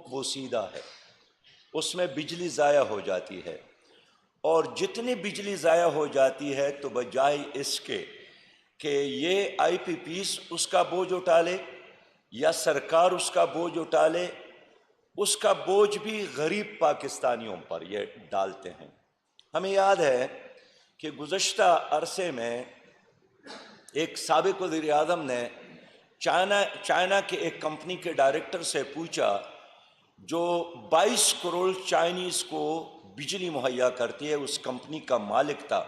وہ سیدھا ہے، اس میں بجلی ضائع ہو جاتی ہے، اور جتنی بجلی ضائع ہو جاتی ہے تو بجائے اس کے کہ یہ آئی پی پیز اس کا بوجھ اٹھا لے یا سرکار اس کا بوجھ اٹھا لے، اس کا بوجھ بھی غریب پاکستانیوں پر یہ ڈالتے ہیں۔ ہمیں یاد ہے کہ گزشتہ عرصے میں ایک سابق وزیر اعظم نے چائنا کے ایک کمپنی کے ڈائریکٹر سے پوچھا جو 22 کروڑ چائنیز کو بجلی مہیا کرتی ہے، اس کمپنی کا مالک تھا،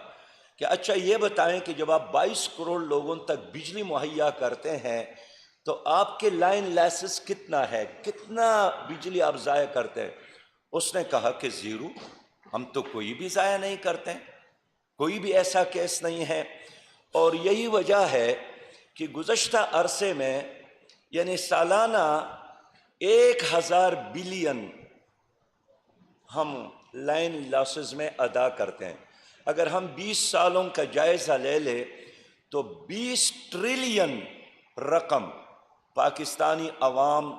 کہ اچھا یہ بتائیں کہ جب آپ 22 کروڑ لوگوں تک بجلی مہیا کرتے ہیں تو آپ کے لائن لیسز کتنا ہے، کتنا بجلی آپ ضائع کرتے ہیں؟ اس نے کہا کہ زیرو، ہم تو کوئی بھی ضائع نہیں کرتے، کوئی بھی ایسا کیس نہیں ہے۔ اور یہی وجہ ہے کہ گزشتہ عرصے میں یعنی سالانہ 1000 بلین ہم لائن لاسز میں ادا کرتے ہیں۔ اگر ہم 20 سالوں کا جائزہ لے لیں تو 20 ٹریلین رقم پاکستانی عوام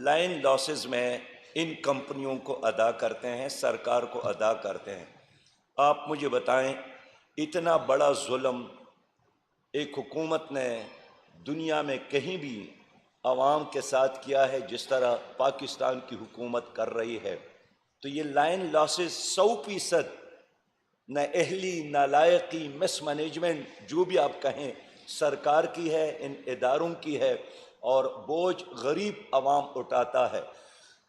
لائن لاسز میں ان کمپنیوں کو ادا کرتے ہیں، سرکار کو ادا کرتے ہیں۔ آپ مجھے بتائیں، اتنا بڑا ظلم ایک حکومت نے دنیا میں کہیں بھی عوام کے ساتھ کیا ہے جس طرح پاکستان کی حکومت کر رہی ہے؟ تو یہ لائن لاسز 100% نہ اہلی، نہ لائقی، مس مینجمنٹ، جو بھی آپ کہیں، سرکار کی ہے، ان اداروں کی ہے، اور بوجھ غریب عوام اٹھاتا ہے۔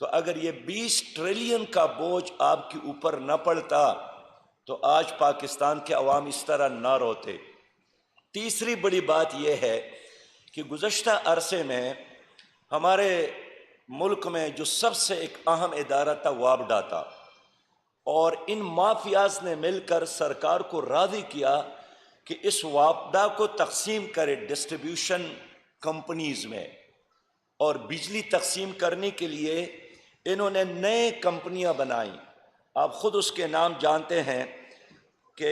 تو اگر یہ 20 ٹریلین کا بوجھ آپ کے اوپر نہ پڑتا تو آج پاکستان کے عوام اس طرح نہ روتے۔ تیسری بڑی بات یہ ہے کہ گزشتہ عرصے میں ہمارے ملک میں جو سب سے ایک اہم ادارہ تھا وابڈا تھا، اور ان مافیاز نے مل کر سرکار کو راضی کیا کہ اس وابڈا کو تقسیم کرے ڈسٹریبیوشن کمپنیز میں، اور بجلی تقسیم کرنے کے لیے انہوں نے نئے کمپنیاں بنائیں۔ آپ خود اس کے نام جانتے ہیں کہ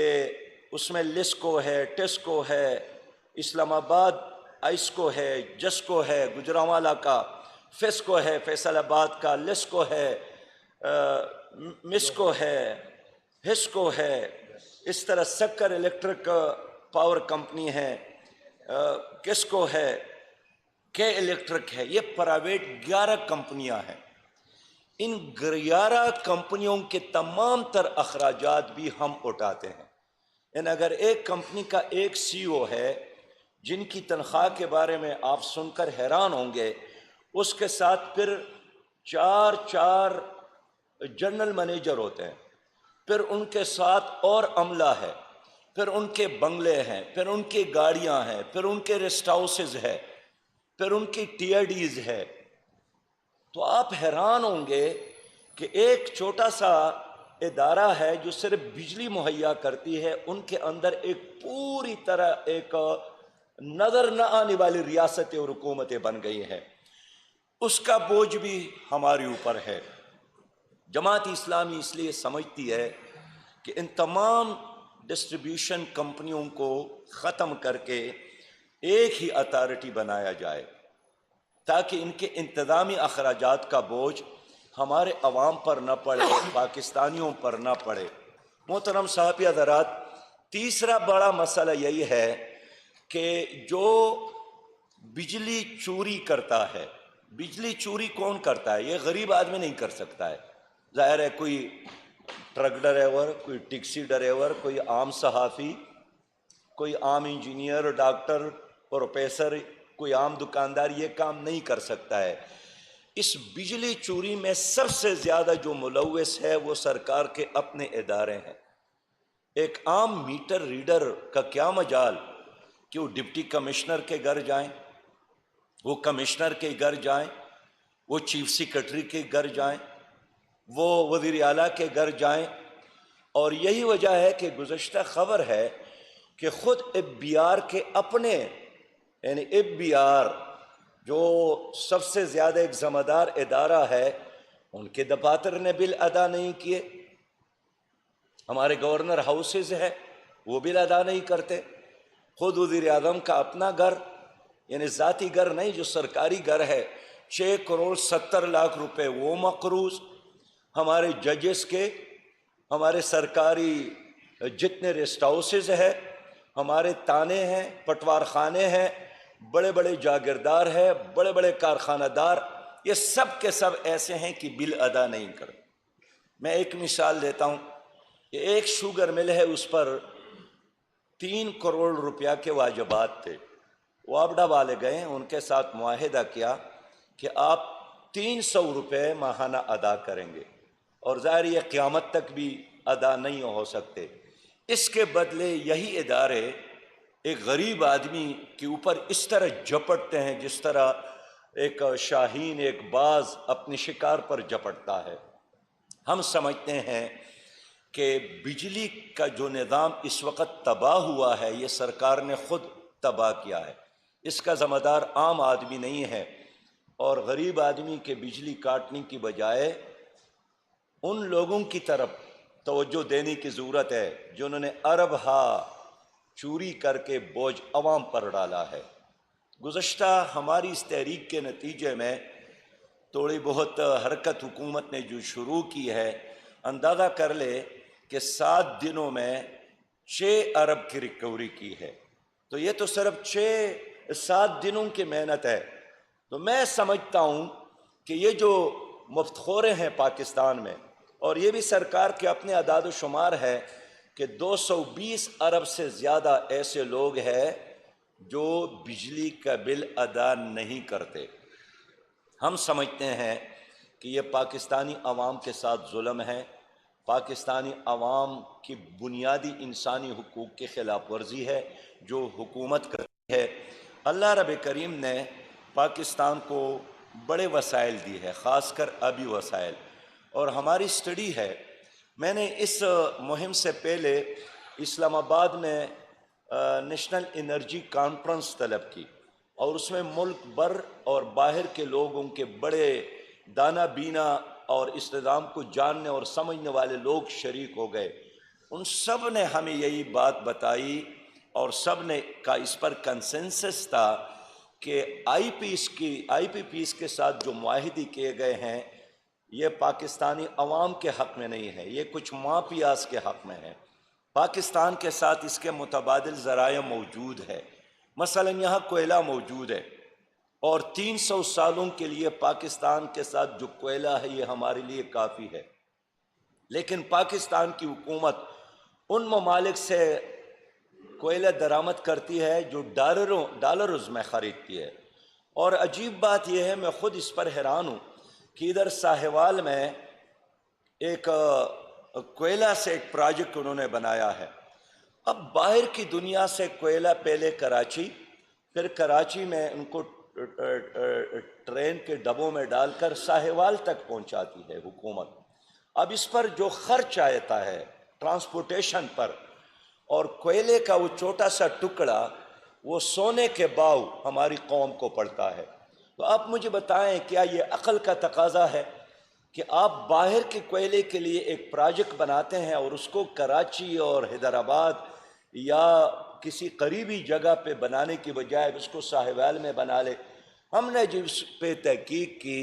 اس میں لسکو ہے، ٹسکو ہے، اسلام آباد آئسکو ہے، جسکو ہے گجرانوالہ کا، فسکو ہے فیصل آباد کا، لسکو ہے، مسکو ہے، ہسکو ہے، اس طرح سکر الیکٹرک پاور کمپنی ہے، کسکو ہے، کے الیکٹرک ہے، یہ پرائیویٹ 11 کمپنیاں ہیں۔ ان 11 کمپنیوں کے تمام تر اخراجات بھی ہم اٹھاتے ہیں۔ یعنی اگر ایک کمپنی کا ایک سی او ہے جن کی تنخواہ کے بارے میں آپ سن کر حیران ہوں گے، اس کے ساتھ پھر 4 جنرل مینیجر ہوتے ہیں، پھر ان کے ساتھ اور عملہ ہے، پھر ان کے بنگلے ہیں، پھر ان کی گاڑیاں ہیں، پھر ان کے ریسٹ ہاؤسز ہے، پھر ان کی ٹی آر ڈیز ہے۔ تو آپ حیران ہوں گے کہ ایک چھوٹا سا ادارہ ہے جو صرف بجلی مہیا کرتی ہے، ان کے اندر ایک پوری طرح ایک نظر نہ آنے والی ریاستیں اور حکومتیں بن گئی ہیں۔ اس کا بوجھ بھی ہمارے اوپر ہے۔ جماعت اسلامی اس لیے سمجھتی ہے کہ ان تمام ڈسٹریبیوشن کمپنیوں کو ختم کر کے ایک ہی اتھارٹی بنایا جائے تاکہ ان کے انتظامی اخراجات کا بوجھ ہمارے عوام پر نہ پڑے، پاکستانیوں پر نہ پڑے۔ محترم صاحب حضرات، تیسرا بڑا مسئلہ یہی ہے کہ جو بجلی چوری کرتا ہے، بجلی چوری کون کرتا ہے؟ یہ غریب آدمی نہیں کر سکتا ہے، ظاہر ہے کوئی ٹرک ڈرائیور، کوئی ٹیکسی ڈرائیور، کوئی عام صحافی، کوئی عام انجینئر، ڈاکٹر، پروفیسر، کوئی عام دکاندار یہ کام نہیں کر سکتا ہے۔ اس بجلی چوری میں سب سے زیادہ جو ملوث ہے وہ سرکار کے اپنے ادارے ہیں۔ ایک عام میٹر ریڈر کا کیا مجال کہ وہ ڈپٹی کمشنر کے گھر جائیں، وہ کمشنر کے گھر جائیں، وہ چیف سیکرٹری کے گھر جائیں، وہ وزیر اعلیٰ کے گھر جائیں۔ اور یہی وجہ ہے کہ گزشتہ خبر ہے کہ خود ایف بی آر کے اپنے، یعنی ایف بی آر جو سب سے زیادہ ایک ذمہ دار ادارہ ہے، ان کے دفاتر نے بل ادا نہیں کیے۔ ہمارے گورنر ہاؤسز ہے وہ بل ادا نہیں کرتے۔ خود وزیر اعظم کا اپنا گھر، یعنی ذاتی گھر نہیں جو سرکاری گھر ہے، 6 کروڑ 70 لاکھ روپے وہ مقروض، ہمارے ججز کے، ہمارے سرکاری جتنے ریسٹ ہاؤسز ہیں، ہمارے تانے ہیں، پٹوار خانے ہیں، بڑے بڑے جاگیردار ہیں، بڑے بڑے کارخانہ دار، یہ سب کے سب ایسے ہیں کہ بل ادا نہیں کرتے۔ میں ایک مثال دیتا ہوں کہ ایک شوگر مل ہے، اس پر 3 کروڑ روپیہ کے واجبات تھے۔ وابڈا والے گئے، ان کے ساتھ معاہدہ کیا کہ آپ 300 روپے ماہانہ ادا کریں گے، اور ظاہر یہ قیامت تک بھی ادا نہیں ہو سکتے۔ اس کے بدلے یہی ادارے ایک غریب آدمی کے اوپر اس طرح جھپٹتے ہیں جس طرح ایک شاہین، ایک باز اپنے شکار پر جھپٹتا ہے۔ ہم سمجھتے ہیں کہ بجلی کا جو نظام اس وقت تباہ ہوا ہے، یہ سرکار نے خود تباہ کیا ہے، اس کا ذمہ دار عام آدمی نہیں ہے، اور غریب آدمی کے بجلی کاٹنے کی بجائے ان لوگوں کی طرف توجہ دینے کی ضرورت ہے جنہوں نے ارب ہا چوری کر کے بوجھ عوام پر ڈالا ہے۔ گزشتہ ہماری اس تحریک کے نتیجے میں تھوڑی بہت حرکت حکومت نے جو شروع کی ہے، اندازہ کر لے کہ 7 دنوں میں 6 ارب کی ریکوری کی ہے، تو یہ تو صرف 7 دنوں کی محنت ہے۔ تو میں سمجھتا ہوں کہ یہ جو مفت خورے ہیں پاکستان میں، اور یہ بھی سرکار کے اپنے اعداد و شمار ہے کہ 220 ارب سے زیادہ ایسے لوگ ہیں جو بجلی کا بل ادا نہیں کرتے۔ ہم سمجھتے ہیں کہ یہ پاکستانی عوام کے ساتھ ظلم ہے، پاکستانی عوام کی بنیادی انسانی حقوق کی خلاف ورزی ہے جو حکومت کرتی ہے۔ اللہ رب کریم نے پاکستان کو بڑے وسائل دی ہے، خاص کر آبی وسائل، اور ہماری اسٹڈی ہے، میں نے اس مہم سے پہلے اسلام آباد میں نیشنل انرجی کانفرنس طلب کی، اور اس میں ملک بھر اور باہر کے لوگوں کے بڑے دانا بینا اور اس نظام کو جاننے اور سمجھنے والے لوگ شریک ہو گئے۔ ان سب نے ہمیں یہی بات بتائی، اور سب نے کا اس پر کنسنسس تھا کہ آئی پی پیز کے ساتھ جو معاہدے کیے گئے ہیں یہ پاکستانی عوام کے حق میں نہیں ہے، یہ کچھ مافیاز کے حق میں ہے۔ پاکستان کے ساتھ اس کے متبادل ذرائع موجود ہے، مثلا یہاں کوئلہ موجود ہے، اور 300 سالوں کے لیے پاکستان کے ساتھ جو کوئلہ ہے یہ ہمارے لیے کافی ہے، لیکن پاکستان کی حکومت ان ممالک سے کوئلہ درآمد کرتی ہے جو ڈالرز میں خریدتی ہے۔ اور عجیب بات یہ ہے، میں خود اس پر حیران ہوں کہ ادھر ساہیوال میں ایک کوئلہ سے ایک پروجیکٹ انہوں نے بنایا ہے۔ اب باہر کی دنیا سے کوئلہ پہلے کراچی، پھر کراچی میں ان کو ٹرین کے ڈبوں میں ڈال کر ساہیوال تک پہنچاتی ہے حکومت۔ اب اس پر جو خرچ آتا ہے ٹرانسپورٹیشن پر، اور کوئلے کا وہ چھوٹا سا ٹکڑا وہ سونے کے باؤ ہماری قوم کو پڑتا ہے۔ تو آپ مجھے بتائیں، کیا یہ عقل کا تقاضا ہے کہ آپ باہر کے کوئلے کے لیے ایک پروجیکٹ بناتے ہیں اور اس کو کراچی اور حیدرآباد یا کسی قریبی جگہ پہ بنانے کی بجائے اس کو ساہیوال میں بنا لے؟ ہم نے جب اس پہ تحقیق کی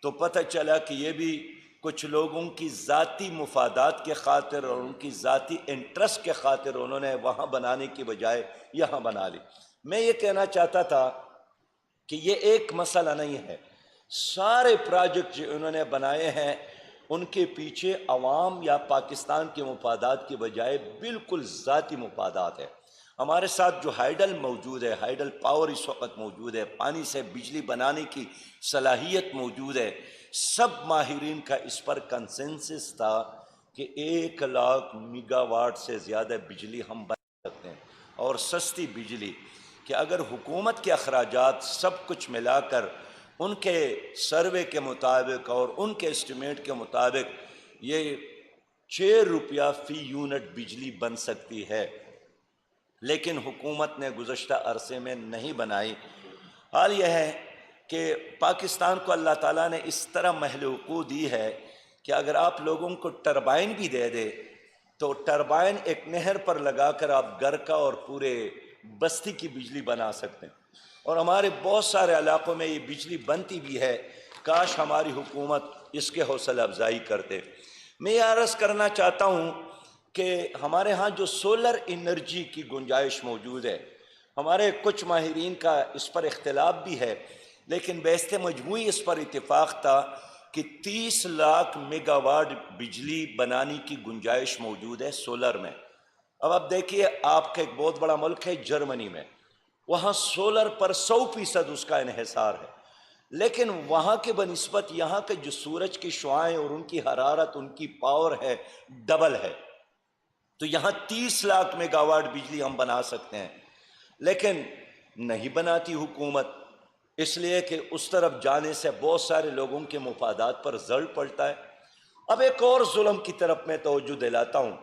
تو پتہ چلا کہ یہ بھی کچھ لوگوں کی ذاتی مفادات کے خاطر اور ان کی ذاتی انٹرسٹ کے خاطر انہوں نے وہاں بنانے کی بجائے یہاں بنا لی۔ میں یہ کہنا چاہتا تھا کہ یہ ایک مسئلہ نہیں ہے، سارے پروجیکٹ جو انہوں نے بنائے ہیں ان کے پیچھے عوام یا پاکستان کے مفادات کی بجائے بالکل ذاتی مفادات ہے۔ ہمارے ساتھ جو ہائیڈل موجود ہے، ہائیڈل پاور اس وقت موجود ہے، پانی سے بجلی بنانے کی صلاحیت موجود ہے، سب ماہرین کا اس پر کنسنسس تھا کہ 1 لاکھ میگا واٹ سے زیادہ بجلی ہم بنا سکتے ہیں، اور سستی بجلی، کہ اگر حکومت کے اخراجات سب کچھ ملا کر ان کے سروے کے مطابق اور ان کے اسٹیمیٹ کے مطابق یہ 6 روپیہ فی یونٹ بجلی بن سکتی ہے، لیکن حکومت نے گزشتہ عرصے میں نہیں بنائی۔ حال یہ ہے کہ پاکستان کو اللہ تعالیٰ نے اس طرح مہل وقوع دی ہے کہ اگر آپ لوگوں کو ٹربائن بھی دے دے تو ٹربائن ایک نہر پر لگا کر آپ گھر کا اور پورے بستی کی بجلی بنا سکتے ہیں۔ اور ہمارے بہت سارے علاقوں میں یہ بجلی بنتی بھی ہے، کاش ہماری حکومت اس کے حوصلہ افزائی کرتے۔ میں یہ عرض کرنا چاہتا ہوں کہ ہمارے ہاں جو سولر انرجی کی گنجائش موجود ہے، ہمارے کچھ ماہرین کا اس پر اختلاف بھی ہے، لیکن بیشتر مجموعی اس پر اتفاق تھا کہ 30 لاکھ میگا واٹ بجلی بنانے کی گنجائش موجود ہے سولر میں۔ اب آپ دیکھیے، آپ کا ایک بہت بڑا ملک ہے جرمنی میں، وہاں سولر پر 100% اس کا انحصار ہے، لیکن وہاں کے بنسبت یہاں کے جو سورج کی شعاعیں اور ان کی حرارت، ان کی پاور ہے، ڈبل ہے۔ تو یہاں 30 لاکھ میگا واٹ بجلی ہم بنا سکتے ہیں، لیکن نہیں بناتی حکومت، اس لیے کہ اس طرف جانے سے بہت سارے لوگوں کے مفادات پر زر پڑتا ہے۔ اب ایک اور ظلم کی طرف میں توجہ دلاتا ہوں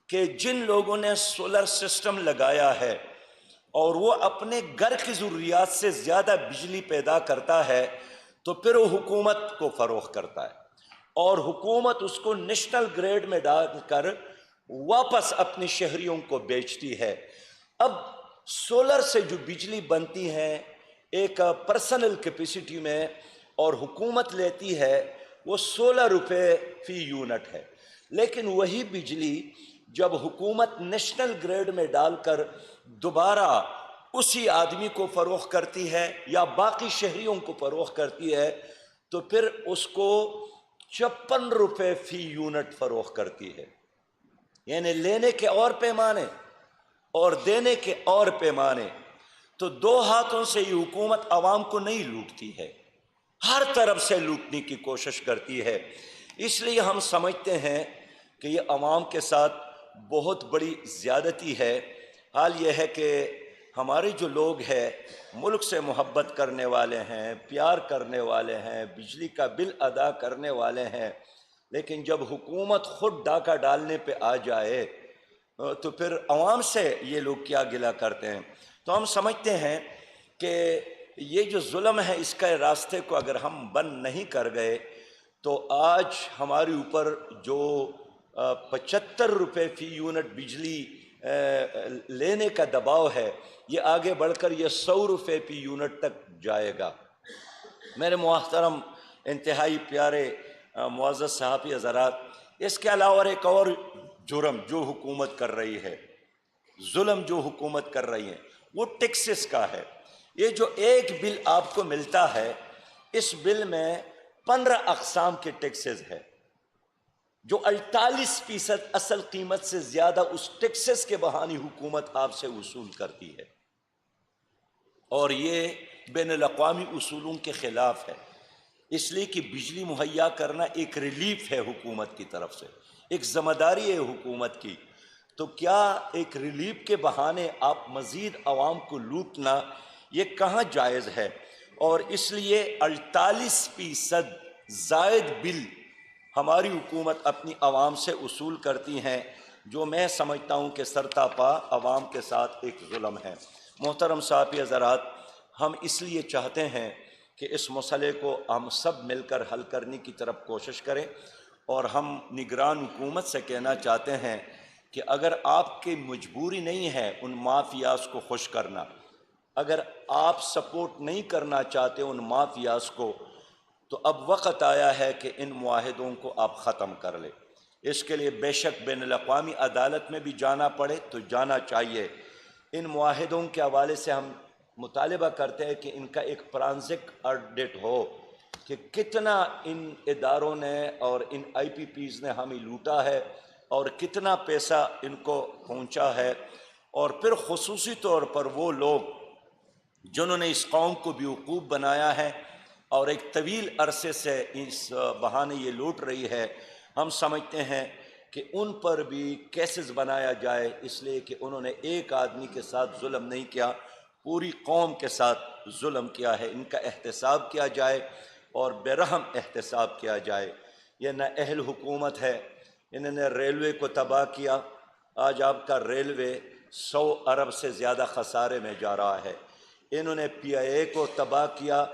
کہ جن لوگوں نے سولر سسٹم لگایا ہے اور وہ اپنے گھر کی ضروریات سے زیادہ بجلی پیدا کرتا ہے، تو پھر وہ حکومت کو فروخت کرتا ہے، اور حکومت اس کو نیشنل گریڈ میں ڈال کر واپس اپنے شہریوں کو بیچتی ہے۔ اب سولر سے جو بجلی بنتی ہے ایک پرسنل کیپیسٹی میں، اور حکومت لیتی ہے وہ 16 روپے فی یونٹ ہے، لیکن وہی بجلی جب حکومت نیشنل گریڈ میں ڈال کر دوبارہ اسی آدمی کو فروخت کرتی ہے یا باقی شہریوں کو فروخت کرتی ہے، تو پھر اس کو 56 روپے فی یونٹ فروخت کرتی ہے۔ یعنی لینے کے اور پیمانے اور دینے کے اور پیمانے، تو دو ہاتھوں سے یہ حکومت عوام کو نہیں لوٹتی ہے، ہر طرف سے لوٹنے کی کوشش کرتی ہے۔ اس لیے ہم سمجھتے ہیں کہ یہ عوام کے ساتھ بہت بڑی زیادتی ہے۔ حال یہ ہے کہ ہمارے جو لوگ ہیں، ملک سے محبت کرنے والے ہیں، پیار کرنے والے ہیں، بجلی کا بل ادا کرنے والے ہیں، لیکن جب حکومت خود ڈاکہ ڈالنے پہ آ جائے تو پھر عوام سے یہ لوگ کیا گلہ کرتے ہیں۔ تو ہم سمجھتے ہیں کہ یہ جو ظلم ہے، اس کا راستے کو اگر ہم بند نہیں کر گئے تو آج ہمارے اوپر جو 75 روپے فی یونٹ بجلی لینے کا دباؤ ہے، یہ آگے بڑھ کر یہ 100 روپے فی یونٹ تک جائے گا۔ میرے محترم انتہائی پیارے معزز صحافی حضرات، اس کے علاوہ ایک اور جرم جو حکومت کر رہی ہے، ظلم جو حکومت کر رہی ہے، وہ ٹیکسز کا ہے۔ یہ جو ایک بل آپ کو ملتا ہے، اس بل میں 15 اقسام کے ٹیکسز ہے، جو 48% اصل قیمت سے زیادہ اس ٹیکسز کے بہانے حکومت آپ سے وصول کرتی ہے، اور یہ بین الاقوامی اصولوں کے خلاف ہے۔ اس لیے کہ بجلی مہیا کرنا ایک ریلیف ہے حکومت کی طرف سے، ایک ذمہ داری ہے حکومت کی، تو کیا ایک ریلیف کے بہانے آپ مزید عوام کو لوٹنا، یہ کہاں جائز ہے؟ اور اس لیے 48% زائد بل ہماری حکومت اپنی عوام سے وصول کرتی ہیں، جو میں سمجھتا ہوں کہ سرتاپا عوام کے ساتھ ایک ظلم ہے۔ محترم صحافی حضرات، ہم اس لیے چاہتے ہیں کہ اس مسئلے کو ہم سب مل کر حل کرنے کی طرف کوشش کریں، اور ہم نگران حکومت سے کہنا چاہتے ہیں کہ اگر آپ کی مجبوری نہیں ہے ان مافیاز کو خوش کرنا، اگر آپ سپورٹ نہیں کرنا چاہتے ان مافیاز کو، تو اب وقت آیا ہے کہ ان معاہدوں کو آپ ختم کر لیں۔ اس کے لیے بے شک بین الاقوامی عدالت میں بھی جانا پڑے تو جانا چاہیے۔ ان معاہدوں کے حوالے سے ہم مطالبہ کرتے ہیں کہ ان کا ایک فرانزک آڈٹ ہو کہ کتنا ان اداروں نے اور ان آئی پی پیز نے ہمیں لوٹا ہے اور کتنا پیسہ ان کو پہنچا ہے، اور پھر خصوصی طور پر وہ لوگ جنہوں نے اس قوم کو بیوقوف بنایا ہے اور ایک طویل عرصے سے اس بہانے یہ لوٹ رہی ہے، ہم سمجھتے ہیں کہ ان پر بھی کیسز بنایا جائے، اس لیے کہ انہوں نے ایک آدمی کے ساتھ ظلم نہیں کیا، پوری قوم کے ساتھ ظلم کیا ہے۔ ان کا احتساب کیا جائے اور بے رحم احتساب کیا جائے۔ یہ نہ اہل حکومت ہے، انہوں نے ریلوے کو تباہ کیا، آج آپ کا ریلوے 100 ارب سے زیادہ خسارے میں جا رہا ہے۔ انہوں نے پی آئی اے کو تباہ کیا،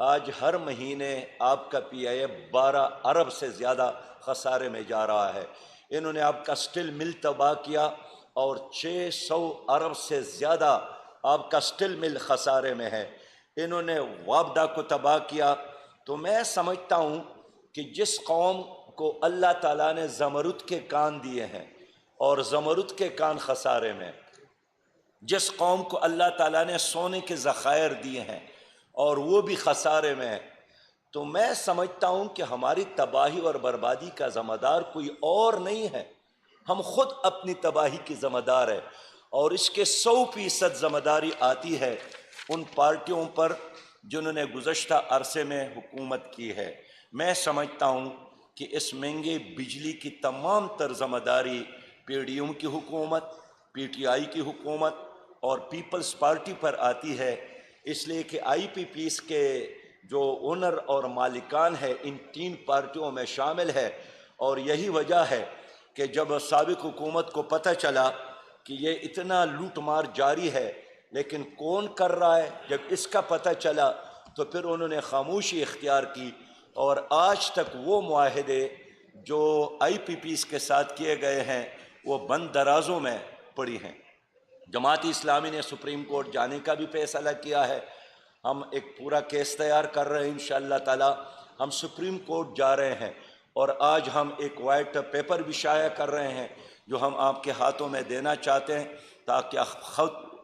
آج ہر مہینے آپ کا پی آئی اے 12 ارب سے زیادہ خسارے میں جا رہا ہے۔ انہوں نے آپ کا سٹیل مل تباہ کیا اور 600 ارب سے زیادہ آپ کا اسٹل مل خسارے میں ہے، انہوں نے وابڈا کو تباہ کیا۔ تو میں سمجھتا ہوں کہ جس قوم کو اللہ تعالیٰ نے زمرد کے کان دیے ہیں اور زمرد کے کان خسارے میں، جس قوم کو اللہ تعالیٰ نے سونے کے ذخائر دیے ہیں اور وہ بھی خسارے میں ہے، تو میں سمجھتا ہوں کہ ہماری تباہی اور بربادی کا ذمہ دار کوئی اور نہیں ہے، ہم خود اپنی تباہی کی ذمہ دار ہے، اور اس کے 100% ذمہ داری آتی ہے ان پارٹیوں پر جنہوں نے گزشتہ عرصے میں حکومت کی ہے۔ میں سمجھتا ہوں کہ اس مہنگے بجلی کی تمام تر ذمہ داری پی ڈی ایم کی حکومت، پی ٹی آئی کی حکومت اور پیپلز پارٹی پر آتی ہے، اس لیے کہ آئی پی پیس کے جو اونر اور مالکان ہے ان 3 پارٹیوں میں شامل ہے، اور یہی وجہ ہے کہ جب سابق حکومت کو پتہ چلا کہ یہ اتنا لوٹ مار جاری ہے لیکن کون کر رہا ہے، جب اس کا پتہ چلا تو پھر انہوں نے خاموشی اختیار کی، اور آج تک وہ معاہدے جو آئی پی پیس کے ساتھ کیے گئے ہیں وہ بند درازوں میں پڑی ہیں۔ جماعت اسلامی نے سپریم کورٹ جانے کا بھی فیصلہ کیا ہے، ہم ایک پورا کیس تیار کر رہے ہیں انشاءاللہ تعالی، ہم سپریم کورٹ جا رہے ہیں، اور آج ہم ایک وائٹ پیپر بھی شائع کر رہے ہیں جو ہم آپ کے ہاتھوں میں دینا چاہتے ہیں تاکہ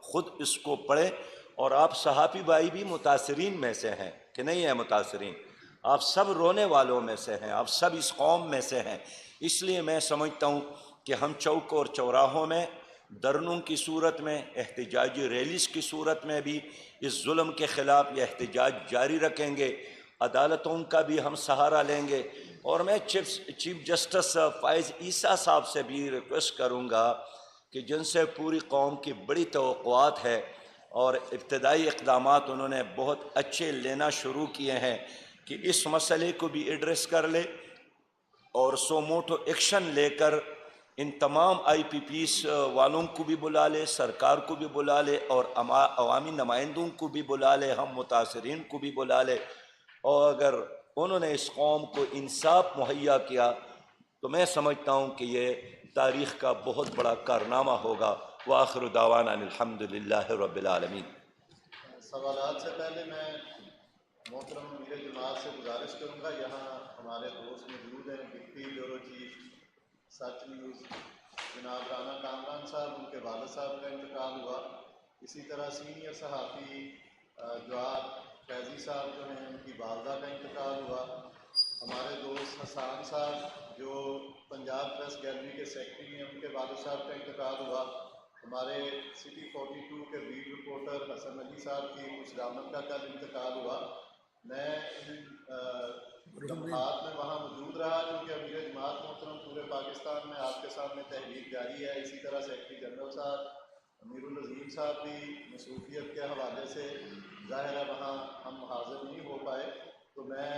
خود اس کو پڑھیں، اور آپ صحافی بھائی بھی متاثرین میں سے ہیں کہ نہیں ہیں متاثرین، آپ سب رونے والوں میں سے ہیں، آپ سب اس قوم میں سے ہیں۔ اس لیے میں سمجھتا ہوں کہ ہم چوک اور چوراہوں میں، دھرنوں کی صورت میں، احتجاجی ریلیز کی صورت میں بھی اس ظلم کے خلاف یہ احتجاج جاری رکھیں گے، عدالتوں کا بھی ہم سہارا لیں گے، اور میں چیف جسٹس فائز عیسیٰ صاحب سے بھی ریکویسٹ کروں گا کہ جن سے پوری قوم کی بڑی توقعات ہے اور ابتدائی اقدامات انہوں نے بہت اچھے لینا شروع کیے ہیں، کہ اس مسئلے کو بھی ایڈریس کر لے اور سو موٹو ایکشن لے کر ان تمام آئی پی پیس والوں کو بھی بلا لے، سرکار کو بھی بلا لے، اور عوامی نمائندوں کو بھی بلا لے، ہم متاثرین کو بھی بلا لے، اور اگر انہوں نے اس قوم کو انصاف مہیا کیا تو میں سمجھتا ہوں کہ یہ تاریخ کا بہت بڑا کارنامہ ہوگا۔ وآخر دعوانا الحمدللہ رب العالمین۔ سوالات سے پہلے میں محترم امیر جماعت سے گزارش کروں گا، یہاں ہمارے دوست موجود ہیں، ڈپٹی بیورو چیف سچ نیوز جناب رانا کامران صاحب، ان کے والد صاحب کا انتقال ہوا، اسی طرح سینئر صحافی جواد فیضی صاحب جو ہیں ان کی والدہ کا انتقال ہوا، ہمارے دوست حسان صاحب جو پنجاب پریس گیلری کے سیکرٹری ہیں ان کے والد صاحب کا انتقال ہوا، ہمارے سٹی 42 کے لیڈ رپورٹر حسن علی صاحب کی کچھ دامن کا کل انتقال ہوا۔ میں ان لمحات میں وہاں موجود رہا کیونکہ امیر جماعت محترم پورے پاکستان میں آپ کے سامنے تحریک جاری ہے، اسی طرح سیکرٹری جنرل صاحب امیر العظیم صاحب بھی مصروفیت کے حوالے سے ظاہر ہے وہاں ہم حاضر نہیں ہو پائے، تو میں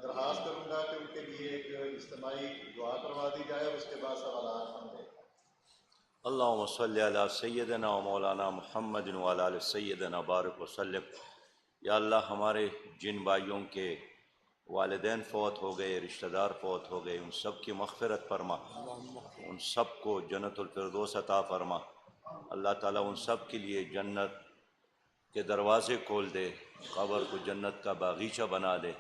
درخواست کروں گا کہ ان کے لیے ایک اجتماعی دعا کروا دی جائے اور اس کے بعد سوالات ہم لیں۔ اللہم صلی علی سیدنا و مولانا محمد وعلی آل سیدنا بارک وسلم۔ یا اللہ، ہمارے جن بھائیوں کے والدین فوت ہو گئے، رشتہ دار فوت ہو گئے، ان سب کی مغفرت فرما، ان سب کو جنت الفردوس عطا فرما۔ اللہ تعالیٰ ان سب کے لیے جنت کے دروازے کھول دے، قبر کو جنت کا باغیچہ بنا دے،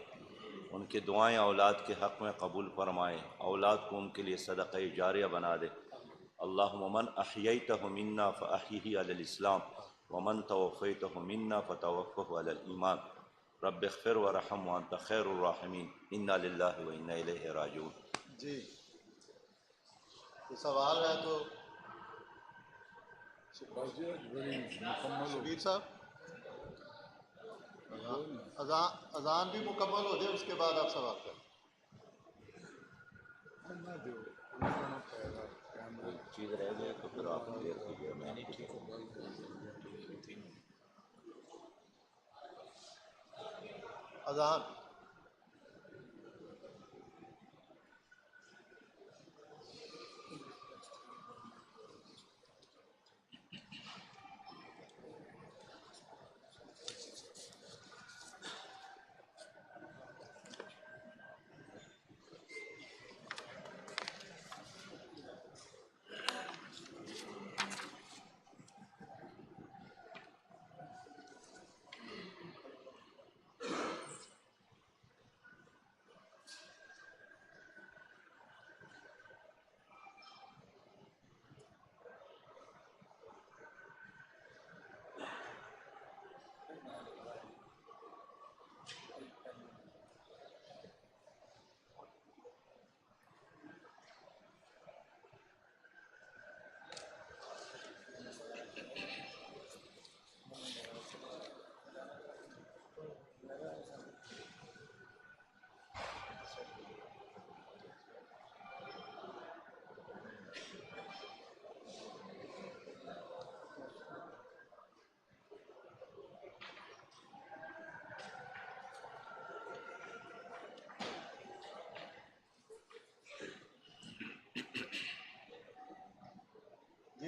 ان کی دعائیں اولاد کے حق میں قبول فرمائے، اولاد کو ان کے لیے صدقہ جاریہ بنا دے۔ اللہم من احییتہ منا فاحیہ علی الاسلام ومن توفیتہ منا فتوفہ علی الایمان۔ رب اغفر ورحم وانت خیر الراحمین، انا للہ و انا الیہ راجعون۔ جی تو سوال ہے تو شبیر صاحب، اذان بھی مکمل ہو جائے اس کے بعد آپ سوال کریں۔ چیز رہ گئے تو پھر آپ دیر کیجیے، میں اذان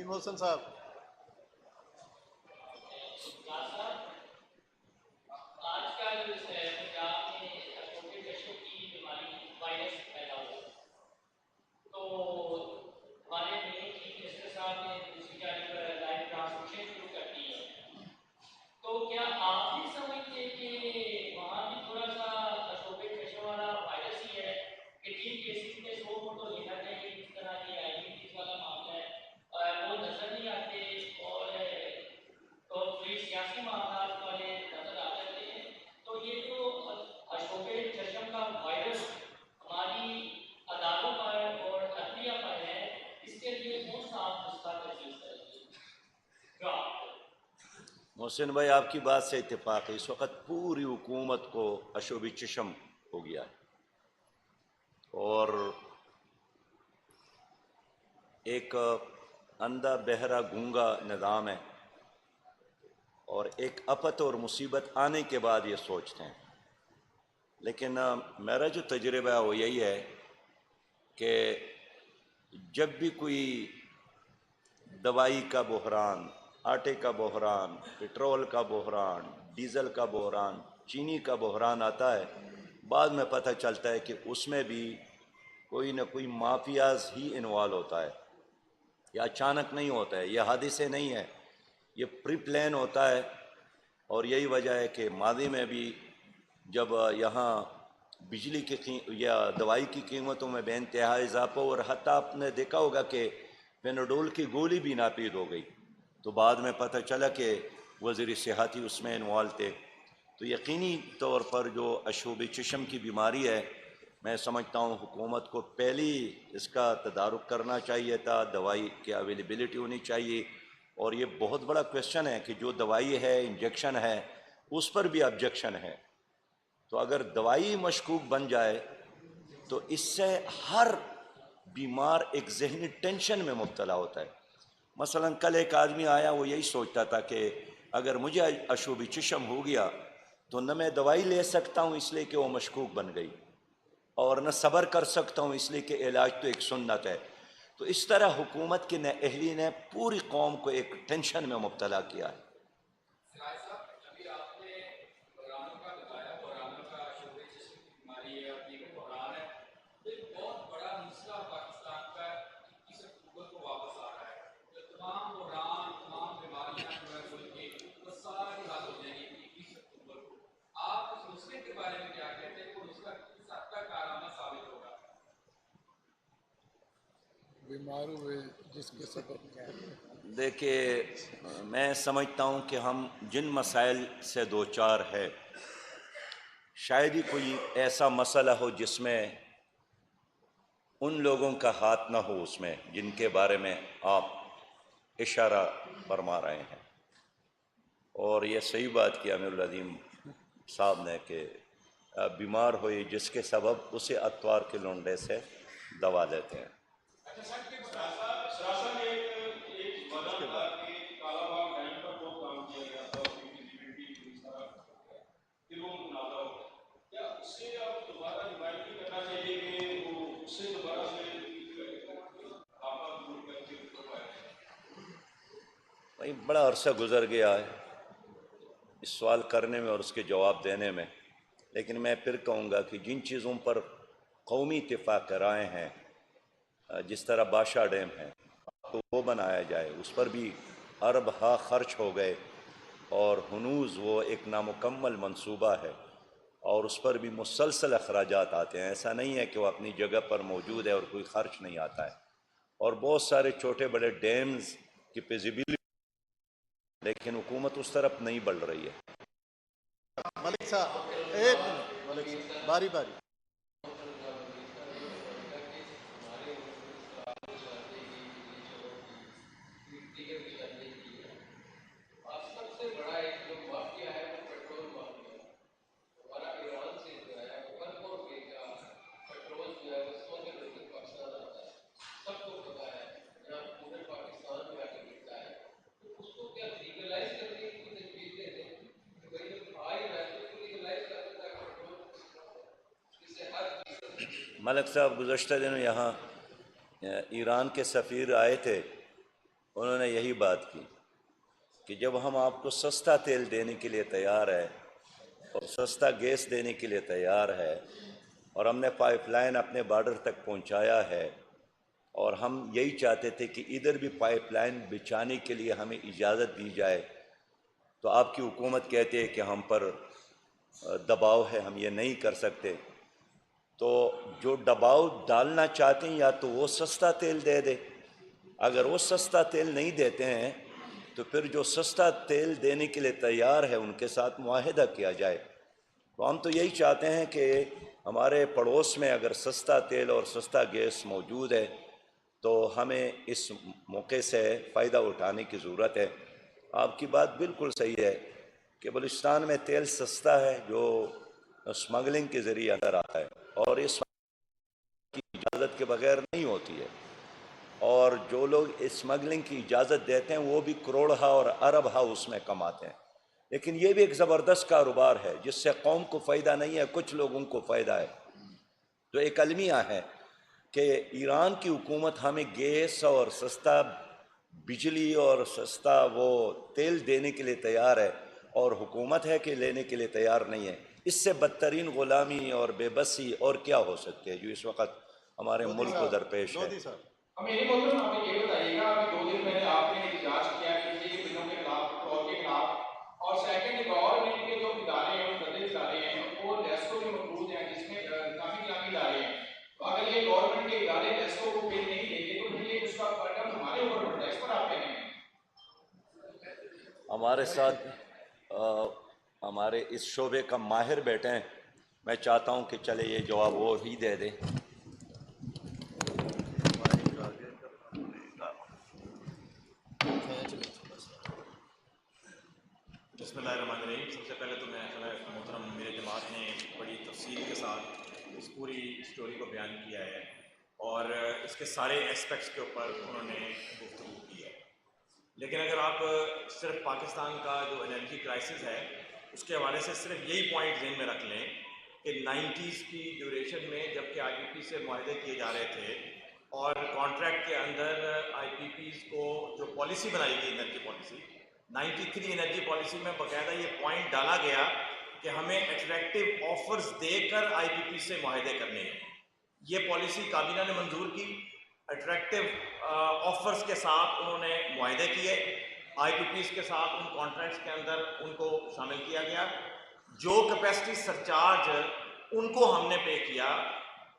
نسیم محسن صاحب. آج کل پنجاب میں اشوک کشمیر کی بیماری وائرس پیدا ہوا تو ہمارے مین چیف منسٹر صاحب نے دوسری جانب پر لائیو ٹرانسمیشن شروع کر دی ہے. تو کیا آپ بھی سمجھتے کہ وہاں بھی تھوڑا سا اشوک کشمیر والا وائرس ہی ہے کہ جن کیسز میں 100 فوٹو لینا چاہیے جس طرح کی آئی والا معاملہ ہے وہ نظر نہیں آتے اور تو کوئی سیاسی معاملات والے نظر آ جاتے ہیں. تو یہ جو اشوک چشم کا وائرس ہماری عدالتوں پر اور عدلیہ پر ہے اس کے لیے کون سا آپ نسخہ تجویز کریں گے؟ محسن بھائی آپ کی بات سے اتفاق ہے. اس وقت پوری حکومت کو اشوبی چشم ہو گیا ہے اور ایک اندھا بہرا گونگا نظام ہے اور ایک آفت اور مصیبت آنے کے بعد یہ سوچتے ہیں. لیکن میرا جو تجربہ ہے وہ یہی ہے کہ جب بھی کوئی دوائی کا بحران، آٹے کا بحران، پٹرول کا بحران، ڈیزل کا بحران، چینی کا بحران آتا ہے، بعد میں پتہ چلتا ہے کہ اس میں بھی کوئی نہ کوئی مافیاز ہی انوالو ہوتا ہے. یہ اچانک نہیں ہوتا ہے، یہ حادثے نہیں ہے، یہ پری پلان ہوتا ہے. اور یہی وجہ ہے کہ ماضی میں بھی جب یہاں بجلی کی یا دوائی کی قیمتوں میں بے انتہا اضافہ اور حتیٰ آپ نے دیکھا ہوگا کہ پیناڈول کی گولی بھی ناپید ہو گئی تو بعد میں پتہ چلا کہ وزیر صحت ہی اس میں انوالو تھے. تو یقینی طور پر جو اشوب چشم کی بیماری ہے میں سمجھتا ہوں حکومت کو پہلی اس کا تدارک کرنا چاہیے تھا، دوائی کی اویلیبلٹی ہونی چاہیے. اور یہ بہت بڑا کویسچن ہے کہ جو دوائی ہے انجیکشن ہے اس پر بھی آبجیکشن ہے. تو اگر دوائی مشکوک بن جائے تو اس سے ہر بیمار ایک ذہنی ٹینشن میں مبتلا ہوتا ہے. مثلا کل ایک آدمی آیا وہ یہی سوچتا تھا کہ اگر مجھے اشوبی چشم ہو گیا تو نہ میں دوائی لے سکتا ہوں اس لیے کہ وہ مشکوک بن گئی اور نہ صبر کر سکتا ہوں اس لیے کہ علاج تو ایک سنت ہے. تو اس طرح حکومت کی نااہلی نے پوری قوم کو ایک ٹینشن میں مبتلا کیا ہے. بیمار ہوئے جس کے سبب کیا ہے؟ دیکھیے میں سمجھتا ہوں کہ ہم جن مسائل سے دوچار ہے شاید ہی کوئی ایسا مسئلہ ہو جس میں ان لوگوں کا ہاتھ نہ ہو اس میں جن کے بارے میں آپ اشارہ فرما رہے ہیں. اور یہ صحیح بات کی امیر العظیم صاحب نے کہ بیمار ہوئی جس کے سبب اسے اتوار کے لونڈے سے دوا دیتے ہیں. بھائی بڑا عرصہ گزر گیا ہے اس سوال کرنے میں اور اس کے جواب دینے میں، لیکن میں پھر کہوں گا کہ جن چیزوں پر قومی اتفاق رائے ہیں جس طرح باشا ڈیم ہے تو وہ بنایا جائے. اس پر بھی ارب ہا خرچ ہو گئے اور ہنوز وہ ایک نامکمل منصوبہ ہے اور اس پر بھی مسلسل اخراجات آتے ہیں. ایسا نہیں ہے کہ وہ اپنی جگہ پر موجود ہے اور کوئی خرچ نہیں آتا ہے. اور بہت سارے چھوٹے بڑے ڈیمز کی فیزیبلٹی لیکن حکومت اس طرف نہیں بڑھ رہی ہے. ملک صاحب ایک منٹ، ملک صاحب باری باری. ملک صاحب گزشتہ دنوں یہاں ایران کے سفیر آئے تھے انہوں نے یہی بات کی کہ جب ہم آپ کو سستا تیل دینے کے لیے تیار ہے اور سستا گیس دینے کے لیے تیار ہے اور ہم نے پائپ لائن اپنے بارڈر تک پہنچایا ہے اور ہم یہی چاہتے تھے کہ ادھر بھی پائپ لائن بچھانے کے لیے ہمیں اجازت دی جائے، تو آپ کی حکومت کہتی ہے کہ ہم پر دباؤ ہے، ہم یہ نہیں کر سکتے۔ تو جو دباؤ ڈالنا چاہتے ہیں یا تو وہ سستا تیل دے دے، اگر وہ سستا تیل نہیں دیتے ہیں تو پھر جو سستا تیل دینے کے لیے تیار ہے ان کے ساتھ معاہدہ کیا جائے۔ تو ہم تو یہی چاہتے ہیں کہ ہمارے پڑوس میں اگر سستا تیل اور سستا گیس موجود ہے تو ہمیں اس موقع سے فائدہ اٹھانے کی ضرورت ہے۔ آپ کی بات بالکل صحیح ہے کہ بلوچستان میں تیل سستا ہے جو اسمگلنگ کے ذریعے اندر آتا ہے اور اس کی اجازت کے بغیر نہیں ہوتی ہے، اور جو لوگ اسمگلنگ کی اجازت دیتے ہیں وہ بھی کروڑہا اور اربہا اس میں کماتے ہیں، لیکن یہ بھی ایک زبردست کاروبار ہے جس سے قوم کو فائدہ نہیں ہے، کچھ لوگوں کو فائدہ ہے۔ تو ایک المیہ ہے کہ ایران کی حکومت ہمیں گیس اور سستا بجلی اور سستا وہ تیل دینے کے لیے تیار ہے اور حکومت ہے کہ لینے کے لیے تیار نہیں ہے۔ اس سے بدترین غلامی اور بے بسی اور کیا ہو سکتے ہیں جو اس وقت ہمارے ملک کو درپیش ہے۔ لودھی صاحب میری محترم ہمیں یہ بتائیے گا، ابھی 2 دن پہلے آپ نے احتجاج کیا بجلی کے بلوں کے خلاف، ٹول کے خلاف، اور سیکنڈ گورنمنٹ کے جو ادارے ہیں، متعدد ادارے ہیں وہ نیسکو میں موجود ہیں جس میں کافی ادارے ہیں، تو اگر یہ گورنمنٹ کے ادارے نیسکو کو بل نہیں دیں گے تو پھر یہ اس کا برڈن ہمارے اوپر پڑتا ہے، اس پر آپ کہیں گے؟ ہمارے ساتھ ہمارے اس شعبے کا ماہر بیٹھے ہیں، میں چاہتا ہوں کہ چلے یہ جواب وہ ہی دے دے۔ بسم اللہ الرحمن الرحیم۔ سب سے پہلے تو محترم میرے جماعت نے بڑی تفصیل کے ساتھ اس پوری اسٹوری کو بیان کیا ہے اور اس کے سارے اسپیکٹس کے اوپر انہوں نے گفتگو کی ہے، لیکن اگر آپ صرف پاکستان کا جو انرجی کرائسس ہے اس کے حوالے سے صرف یہی پوائنٹ ذہن میں رکھ لیں کہ 90s کی ڈیوریشن میں جب کہ آئی پی پی سے معاہدے کیے جا رہے تھے اور کانٹریکٹ کے اندر آئی پی پیز کو جو پالیسی بنائی گئی انرجی پالیسی 93 انرجی پالیسی میں باقاعدہ یہ پوائنٹ ڈالا گیا کہ ہمیں اٹریکٹیو آفرز دے کر آئی پی پی سے معاہدے کرنے ہیں۔ یہ پالیسی کابینہ نے منظور کی، اٹریکٹیو آفرز کے ساتھ انہوں نے معاہدے کیے، آئی پی پیز کے ساتھ ان کانٹریکٹس کے اندر ان کو شامل کیا گیا، جو کیپیسٹی سرچارج ان کو ہم نے پے کیا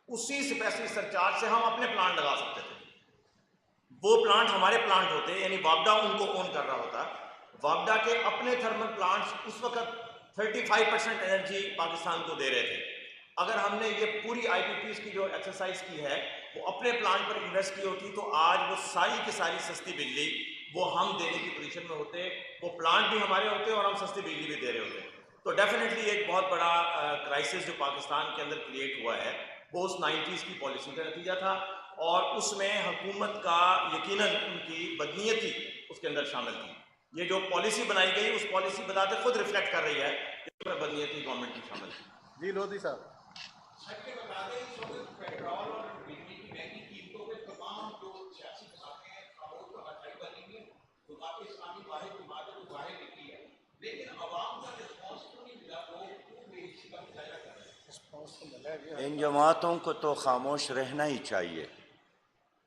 اسی کیپیسٹی سرچارج سے ہم اپنے پلانٹ لگا سکتے تھے۔ وہ پلانٹ ہمارے پلانٹ ہوتے یعنی وابڈا ان کو اون کر رہا ہوتا، وابڈا کے اپنے تھرمل پلانٹس اس وقت 35% انرجی پاکستان کو دے رہے تھے۔ اگر ہم نے یہ پوری آئی پی پیز کی جو ایکسرسائز کی ہے وہ اپنے پلانٹ پر انویسٹ کی ہوتی تو آج وہ ساری کی ساری سستی بجلی وہ ہم دینے کی پوزیشن میں ہوتے، وہ پلانٹ بھی ہمارے ہوتے اور ہم سستی بجلی بھی دے رہے ہوتے۔ تو ڈیفینیٹلی ایک بہت بڑا کرائسس جو پاکستان کے اندر کریٹ ہوا ہے وہ اس 90s کی پالیسی کا نتیجہ تھا، اور اس میں حکومت کا یقیناً ان کی بدنیتی اس کے اندر شامل تھی۔ یہ جو پالیسی بنائی گئی اس پالیسی بذات خود ریفلیکٹ کر رہی ہے کہ اس میں بدنیتی گورنمنٹ کی شامل تھی۔ جی لودھی صاحب بتا دیں اس وقت پیٹرول اور بجلی کی مہنگی قیمتوں پہ تمام جو سیاسی مسائل ہیں خاموش کا ہٹائی بنی ہے، تو کافی اسلامی واحد جماعت کو ظاہر کی ہے، لیکن عوام کا رسپانس کیوں نہیں ملا؟ وہ بے حسی کا مظاہرہ کر رہے ہیں۔ ان جماعتوں کو تو خاموش رہنا ہی چاہیے،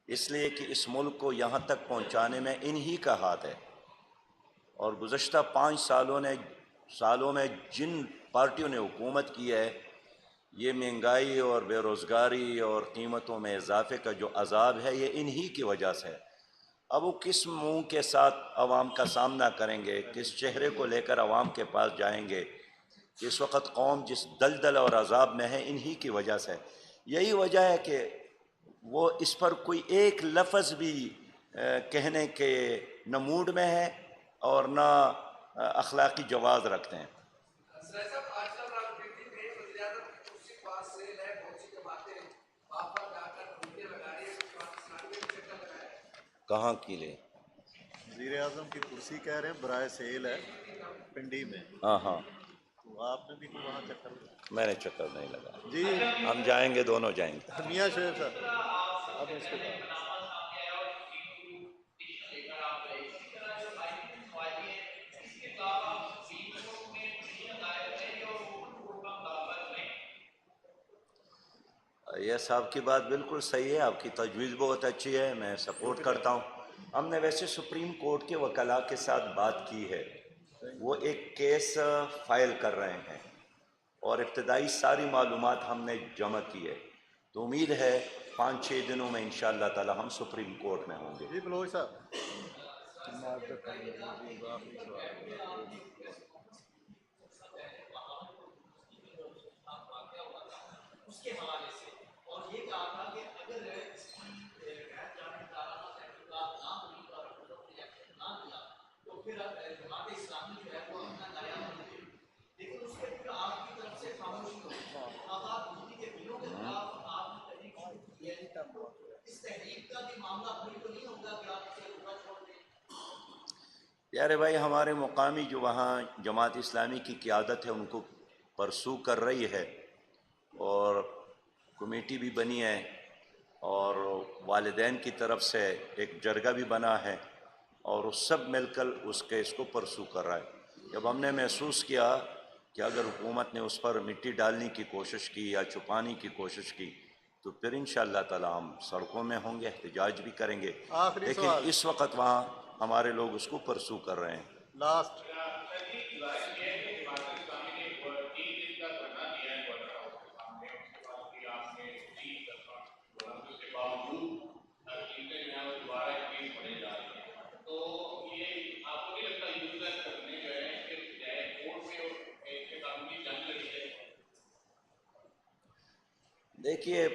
اس لیے کہ اس ملک کو یہاں تک پہنچانے میں انہی کا ہاتھ ہے، اور گزشتہ 5 سالوں میں جن پارٹیوں نے حکومت کی ہے یہ مہنگائی اور بے روزگاری اور قیمتوں میں اضافے کا جو عذاب ہے یہ انہی کی وجہ سے ہے۔ اب وہ کس منہ کے ساتھ عوام کا سامنا کریں گے، کس چہرے کو لے کر عوام کے پاس جائیں گے؟ اس وقت قوم جس دلدل اور عذاب میں ہے انہی کی وجہ سے، یہی وجہ ہے کہ وہ اس پر کوئی ایک لفظ بھی کہنے کے نہ موڈ میں ہے اور نہ اخلاقی جواز رکھتے ہیں۔ کہاں کی لے؟ وزیر اعظم کی کرسی کہہ رہے ہیں برائے سیل ہے پنڈی میں، ہاں ہاں، تو آپ نے بھی کوئی وہاں چکر لگایا؟ میں نے چکر نہیں لگا، جی ہم جائیں گے، دونوں جائیں گے۔ میاں شعیب صاحب اب اس کے بعد یہ صاحب کی بات بالکل صحیح ہے، آپ کی تجویز بہت اچھی ہے، میں سپورٹ کرتا ہوں. ہم نے ویسے سپریم کورٹ کے وکلاء کے ساتھ بات کی ہے، وہ ایک کیس فائل کر رہے ہیں اور ابتدائی ساری معلومات ہم نے جمع کی ہے، تو امید ہے 5-6 دنوں میں انشاءاللہ تعالی ہم سپریم کورٹ میں ہوں گے. جی بلوچ صاحب. اس کے حوالے سے اور یہ کہا تھا کہ اگر اس کی غیر جانبدارانہ تحقیقات نہ ہوئی اور ریئیکشن نہ دیا تو پھر جماعت اسلامی جو ہے وہ اپنا نیا بن گئی، لیکن اس کے پھر آپ کی طرف سے خاموشی ہوئی. اب آپ دودھی کے بلوں کے خلاف آپ نے تحریک شروع کی ہے، اس تحریک کا بھی معاملہ بھائی تو نہیں ہوگا کہ آپ اسے روکا چھوڑ دیں؟ پیارے بھائی، ہمارے مقامی جو وہاں جماعت اسلامی کی قیادت ہے ان کو پرسو کر رہی ہے اور کمیٹی بھی بنی ہے اور والدین کی طرف سے ایک جرگہ بھی بنا ہے اور وہ سب مل کر اس کیس کو پرسو کر رہا ہے. جب ہم نے محسوس کیا کہ اگر حکومت نے اس پر مٹی ڈالنے کی کوشش کی یا چھپانے کی کوشش کی تو پھر انشاءاللہ تعالی ہم سڑکوں میں ہوں گے، احتجاج بھی کریں گے. آخری لیکن سوال. اس وقت وہاں ہمارے لوگ اس کو پرسو کر رہے ہیں. لاسٹ. دیکھیے،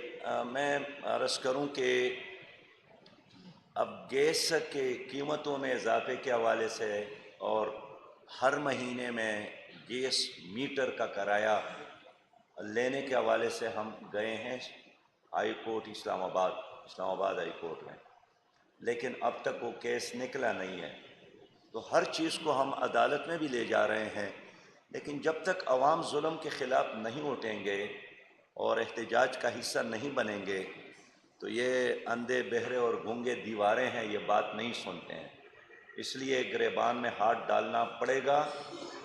میں عرض کروں کہ اب گیس کے قیمتوں میں اضافے کے حوالے سے اور ہر مہینے میں گیس میٹر کا کرایہ لینے کے حوالے سے ہم گئے ہیں ہائی کورٹ اسلام آباد ہائی کورٹ میں، لیکن اب تک وہ کیس نکلا نہیں ہے. تو ہر چیز کو ہم عدالت میں بھی لے جا رہے ہیں، لیکن جب تک عوام ظلم کے خلاف نہیں اٹھیں گے اور احتجاج کا حصہ نہیں بنیں گے تو یہ اندھے بہرے اور گونگے دیواریں ہیں، یہ بات نہیں سنتے ہیں. اس لیے گریبان میں ہاتھ ڈالنا پڑے گا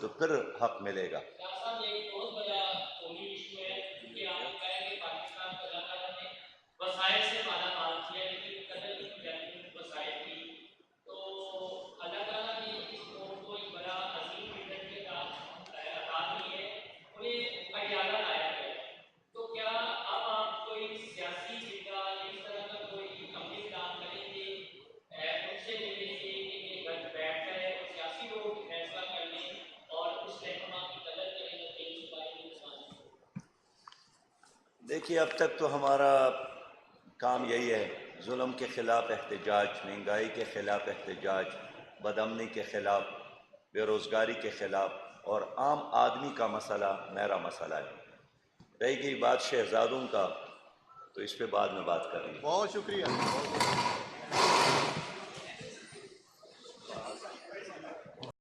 تو پھر حق ملے گا. صاحب یہ ایک بہت بڑا قومی ایشو ہے کیونکہ آپ نے کہا کہ پاکستان کو اللہ تعالیٰ نے وسائل سے مالا مال کیا لیکن قدر نہیں کی جاتی ان وسائل کی. تو اللہ تعالیٰ نے اس قوم کو ایک بڑا عظیم فکر کا عطا دی ہے، انہیں اڈیالہ لایا گیا. تو کیا اب آپ کوئی سیاسی جگہ اس طرح کا کوئی عملی کام کریں گے ان سے ملیں گے کہ یہ گھر بیٹھ جائے اور سیاسی لوگ فیصلہ کر لیں اور اس رہنما کی قدر کریں گے کہ اس بارے میں سمجھ؟ دیکھیے، اب تک تو ہمارا کام یہی ہے، ظلم کے خلاف احتجاج، مہنگائی کے خلاف احتجاج، بدامنی کے خلاف، بے روزگاری کے خلاف، اور عام آدمی کا مسئلہ میرا مسئلہ ہے. رہی گئی بات شہزادوں کا تو اس پہ بعد میں بات کریں گے. بہت شکریہ.